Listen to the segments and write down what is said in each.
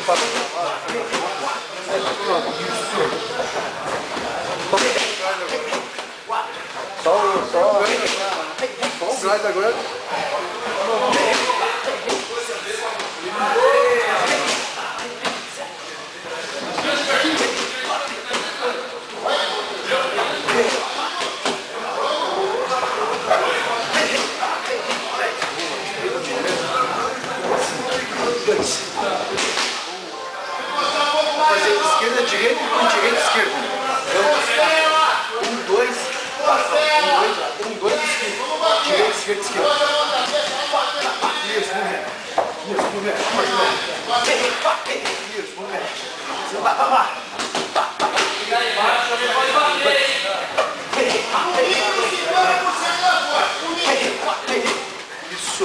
Só o gás agora. Fazer esquerda, direita, direita, esquerda. 1, 2, 1, 2, esquerda. Direita, esquerda, esquerda. Isso, movimento. Isso, movimento. Isso, movimento. Isso.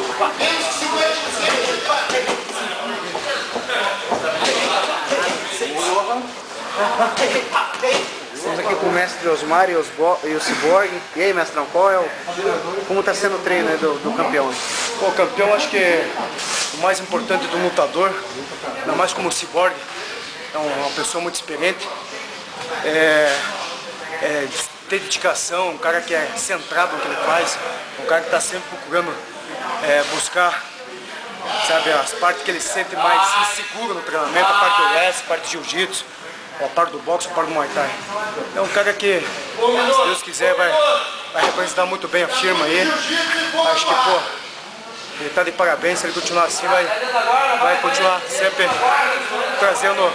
Estamos aqui com o mestre Osmar e o Cyborg. E aí, mestrão, como está sendo o treino do campeão? Bom, o campeão acho que é o mais importante do lutador, ainda mais como o Cyborg. É uma pessoa muito experiente, tem dedicação, um cara que é centrado no que ele faz, um cara que está sempre procurando buscar, sabe, as partes que ele se sente mais inseguro no treinamento, a parte do wrestling, a parte de jiu-jitsu, a parte do boxe, a parte do muay thai. É um cara que, se Deus quiser, vai representar muito bem a firma aí. Acho que, pô, ele tá de parabéns. Se ele continuar assim, vai continuar sempre trazendo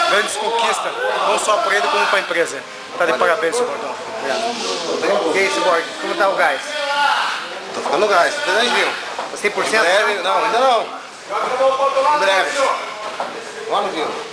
grandes conquistas, não só para ele, como para a empresa. Tá de parabéns, seu Gordão. Obrigado. E aí, Cyborg, como tá o gás? Tô ficando gás, vocês viram? 100%? Em breve, não, ainda não. Em breve. Vamos, viu?